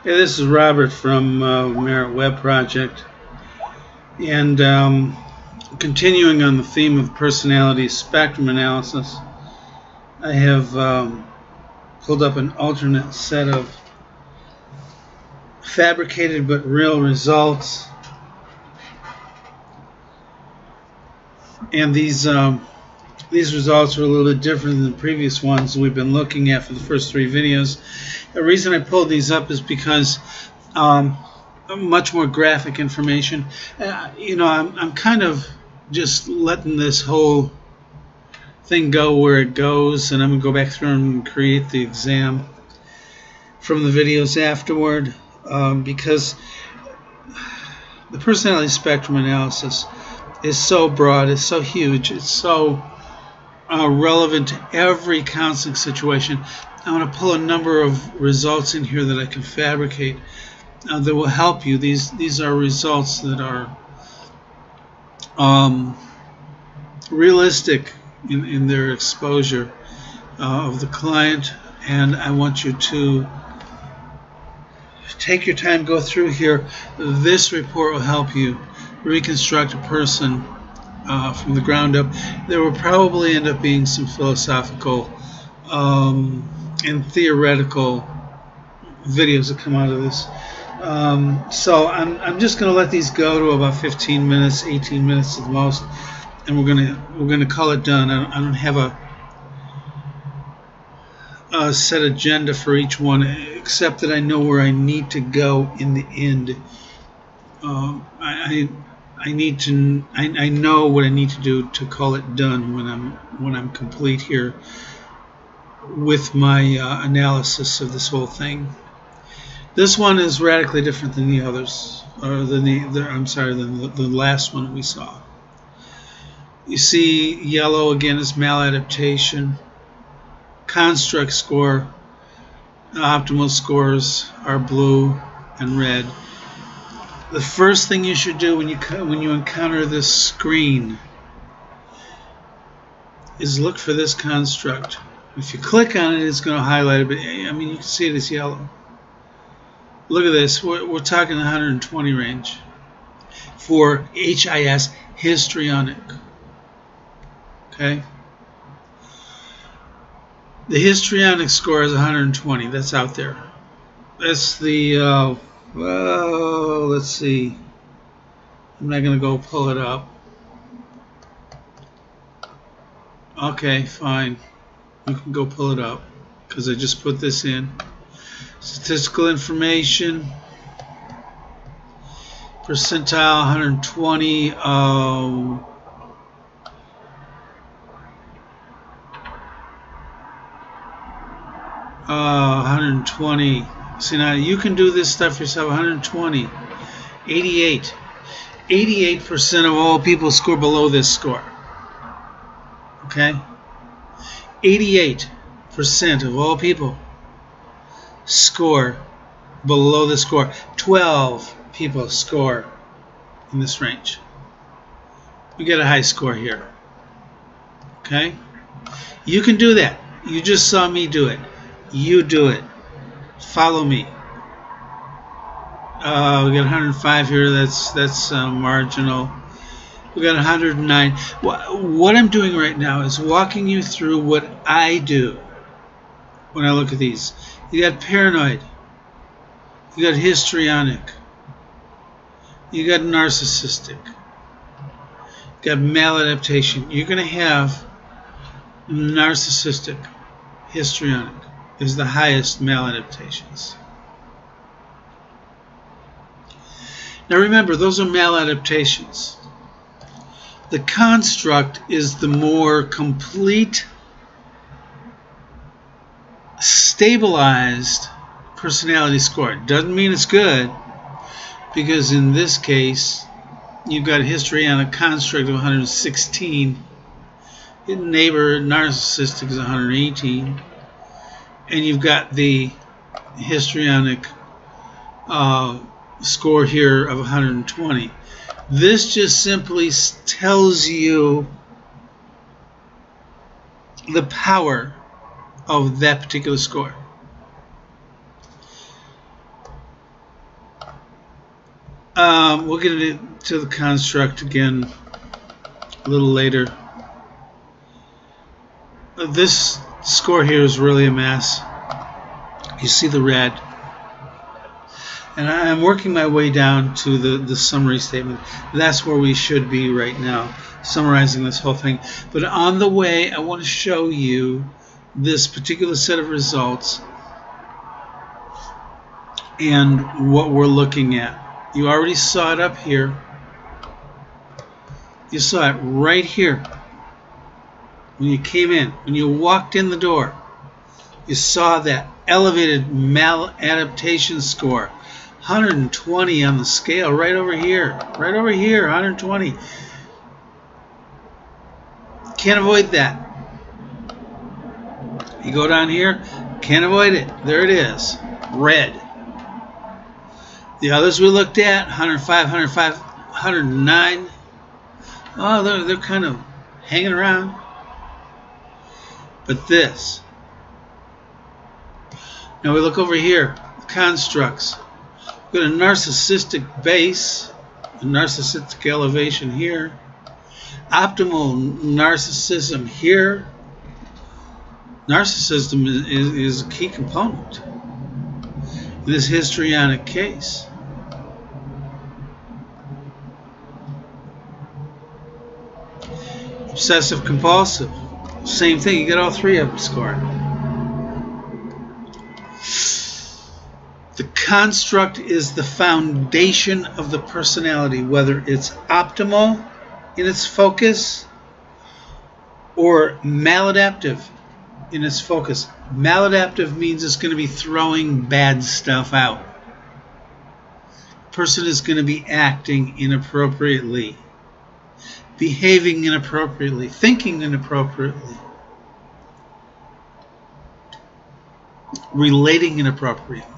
Hey, this is Robert from Merit Web Project, and continuing on the theme of personality spectrum analysis, I have pulled up an alternate set of fabricated but real results, and these results are a little bit different than the previous ones we've been looking at for the first three videos. The reason I pulled these up is because much more graphic information. I'm kind of just letting this whole thing go where it goes, and I'm going to go back through and create the exam from the videos afterward, because the personality spectrum analysis is so broad, it's so huge, it's so relevant to every counseling situation. I'm going to pull a number of results in here that I can fabricate that will help you. These are results that are realistic in their exposure of the client, and I want you to take your time, go through here. This report will help you reconstruct a person from the ground up. There will probably end up being some philosophical and theoretical videos that come out of this. So I'm just going to let these go to about 15 minutes, 18 minutes at the most, and we're gonna call it done. I don't have a set agenda for each one, except that I know where I need to go in the end. I know what I need to do to call it done when I'm complete here with my analysis of this whole thing. This one is radically different than the others, or than the last one we saw. You see, yellow again is maladaptation. Construct score, optimal scores are blue and red. The first thing you should do when you encounter this screen is look for this construct. If you click on it, it's going to highlight it, but I mean, you can see it as yellow. Look at this. We're talking 120 range for HIS, histrionic. Okay? The histrionic score is 120. That's out there. That's the, well, let's see. I'm not going to go pull it up. Okay, fine. You can go pull it up because I just put this in. Statistical information. Percentile 120. 120. See, now you can do this stuff yourself. 120. 88. 88% of all people score below this score. Okay? 88% of all people score below the score. 12 people score in this range. We get a high score here. Okay? You can do that. You just saw me do it. You do it. Follow me. We got 105 here. That's marginal. We got 109. What I'm doing right now is walking you through what I do when I look at these. You got paranoid. You got histrionic. You got narcissistic. You got maladaptation. You're going to have narcissistic, histrionic is the highest maladaptations. Now remember, those are maladaptations. The construct is the more complete, stabilized personality score. It doesn't mean it's good, because in this case, you've got a histrionic construct of 116. Hidden neighbor narcissistic is 118. And you've got the histrionic score here of 120. This just simply tells you the power of that particular score. We'll get into the construct again a little later. This score here is really a mess. You see the red. And I'm working my way down to the summary statement. That's where we should be right now, summarizing this whole thing. But on the way, I want to show you this particular set of results and what we're looking at. You already saw it up here. You saw it right here when you came in. When you walked in the door, you saw that elevated maladaptation score. 120 on the scale, right over here, 120. Can't avoid that. You go down here, can't avoid it. There it is, red. The others we looked at, 105, 109. Oh, they're kind of hanging around. But this. Now we look over here, constructs. We've got a narcissistic base, a narcissistic elevation here, optimal narcissism here. Narcissism is a key component in this histrionic case. Obsessive compulsive, same thing. You got all three of them scored. The construct is the foundation of the personality, whether it's optimal in its focus or maladaptive in its focus. Maladaptive means it's going to be throwing bad stuff out. The person is going to be acting inappropriately, behaving inappropriately, thinking inappropriately, relating inappropriately.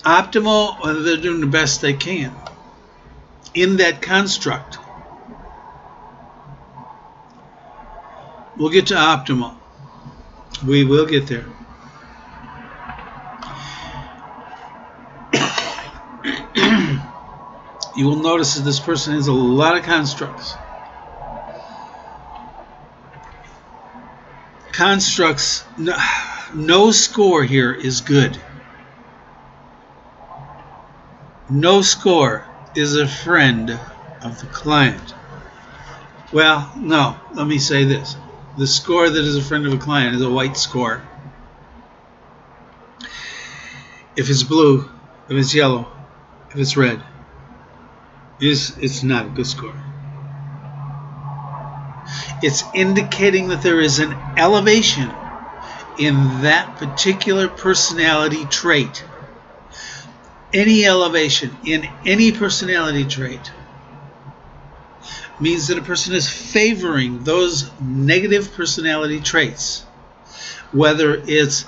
Optimal, they're doing the best they can in that construct. We'll get to optimal. We will get there. You will notice that this person has a lot of constructs. Constructs, no score here is good. No score is a friend of the client. Well, no, let me say this. The score that is a friend of a client is a white score. If it's blue, if it's yellow, if it's red, it's not a good score. It's indicating that there is an elevation in that particular personality trait. Any elevation in any personality trait means that a person is favoring those negative personality traits, whether it's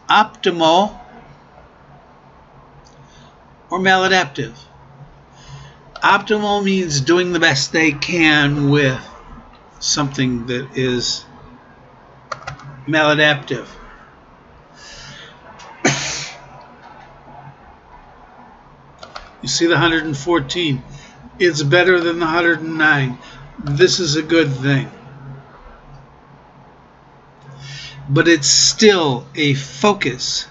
optimal or maladaptive. Optimal means doing the best they can with something that is maladaptive. You see the 114. It's better than the 109. This is a good thing. But it's still a focus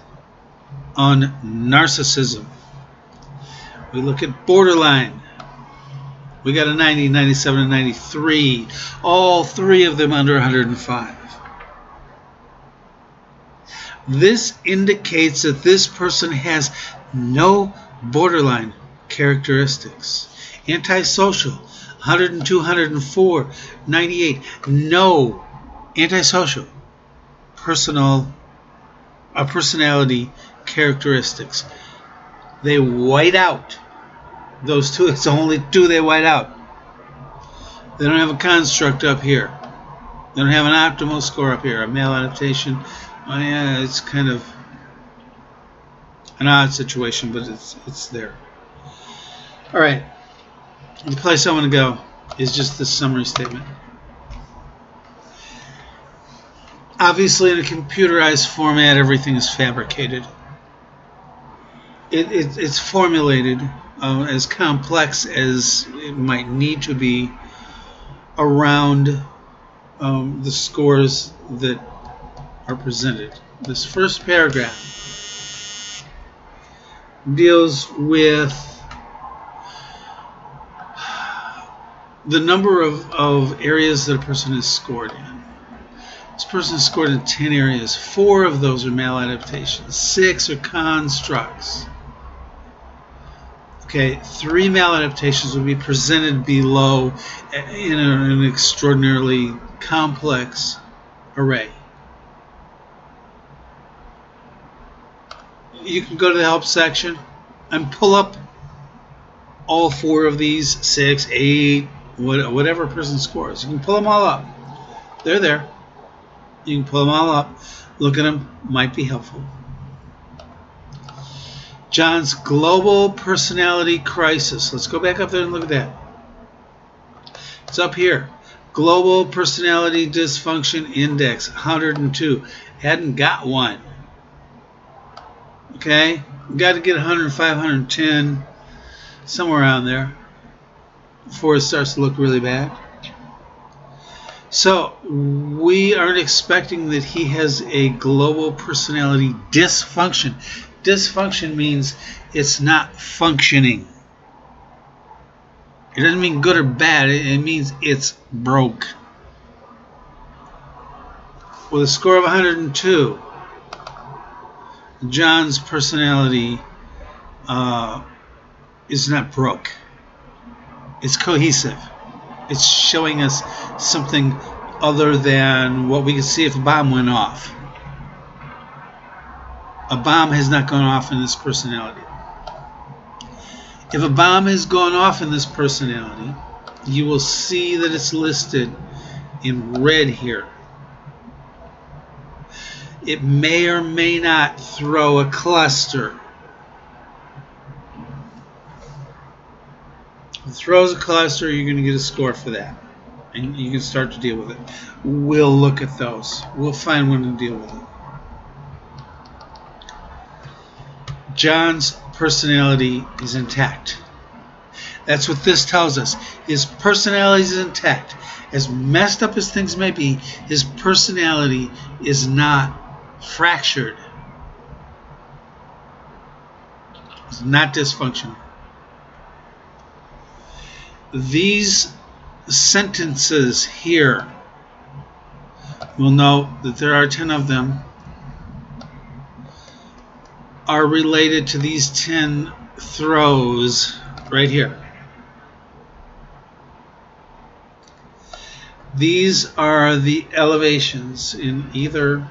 on narcissism. We look at borderline. We got a 90, 97, and 93. All three of them under 105. This indicates that this person has no borderline characteristics. Antisocial, 102, 104, 98. No antisocial personality characteristics. They white out. Those two, it's only two they white out. They don't have a construct up here. They don't have an optimal score up here, a maladaptation. Oh yeah, it's kind of an odd situation, but it's there. All right. The place I want to go is just this summary statement. Obviously, in a computerized format, everything is fabricated. It's formulated as complex as it might need to be around the scores that are presented. This first paragraph deals with the number of areas that a person is scored in. This person is scored in 10 areas. 4 of those are maladaptations. 6 are constructs. Okay, 3 maladaptations will be presented below in an extraordinarily complex array. You can go to the help section and pull up all 4 of these, 6, 8, whatever a person scores. You can pull them all up. They're there. You can pull them all up. Look at them. Might be helpful. John's global personality crisis. Let's go back up there and look at that. It's up here. Global personality dysfunction index, 102. Hadn't got one. Okay? Got to get 105, 110, somewhere around there before it starts to look really bad. So we aren't expecting that he has a global personality dysfunction. Dysfunction means it's not functioning. It doesn't mean good or bad. It means it's broke. With a score of 102, John's personality is not broke. It's cohesive. It's showing us something other than what we could see if a bomb went off. A bomb has not gone off in this personality. If a bomb has gone off in this personality, you will see that it's listed in red here. It may or may not throw a cluster. If it throws a cluster, you're going to get a score for that. And you can start to deal with it. We'll look at those. We'll find one to deal with it. John's personality is intact. That's what this tells us. His personality is intact. As messed up as things may be, his personality is not fractured. It's not dysfunctional. These sentences here, we'll note that there are 10 of them, are related to these 10 throws right here. These are the elevations in either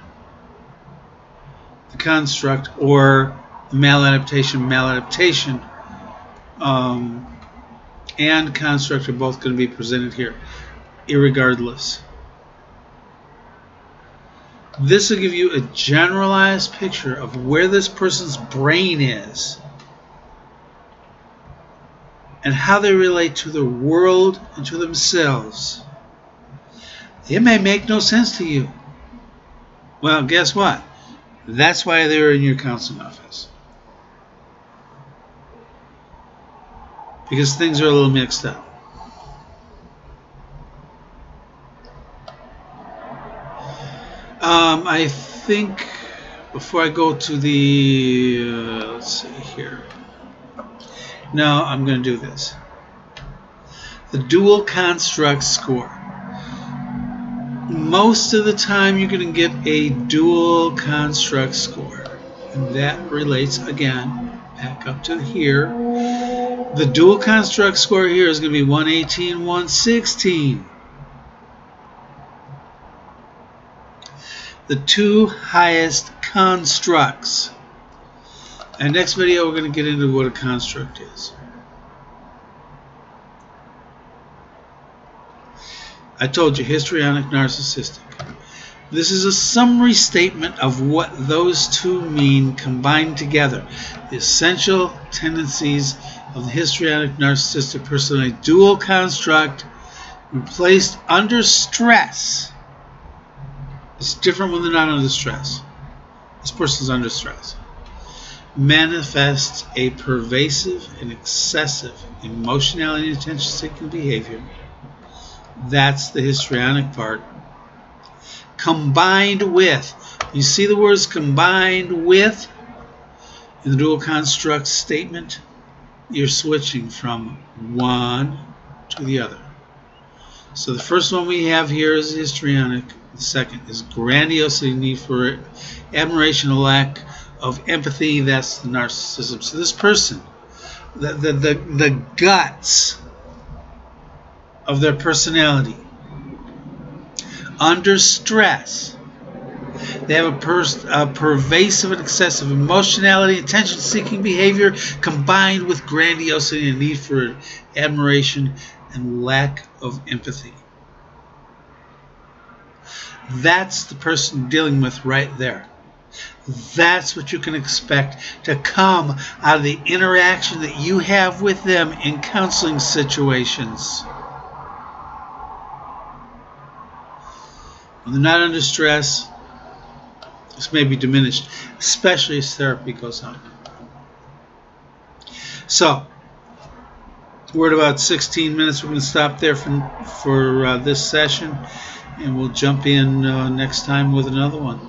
the construct or the maladaptation and construct are both going to be presented here, irregardless. This will give you a generalized picture of where this person's brain is and how they relate to the world and to themselves. It may make no sense to you. Well, guess what? That's why they're in your counseling office. Because things are a little mixed up. I think before I go to the, let's see here. No, I'm going to do this. The dual construct score. Most of the time you're going to get a dual construct score. And that relates, again, back up to here. The dual construct score here is going to be 118, 116. The two highest constructs. And next video we're going to get into what a construct is. I told you, histrionic, narcissistic. This is a summary statement of what those two mean combined together. The essential tendencies of the histrionic, narcissistic personality. Dual construct when placed under stress. It's different when they're not under stress. This person's under stress. manifests a pervasive and excessive emotionality and attention-seeking behavior. That's the histrionic part. Combined with, you see the words combined with in the dual construct statement? You're switching from one to the other. So the first one we have here is histrionic. The second is grandiosity, need for admiration, a lack of empathy. That's the narcissism. So this person, the guts of their personality, under stress, they have a pervasive and excessive emotionality, attention-seeking behavior, combined with grandiosity and need for admiration and lack of empathy. That's the person dealing with right there. That's what you can expect to come out of the interaction that you have with them in counseling situations. When they're not under stress, this may be diminished, especially as therapy goes on. So, we're at about 16 minutes. We're going to stop there for this session, and we'll jump in next time with another one.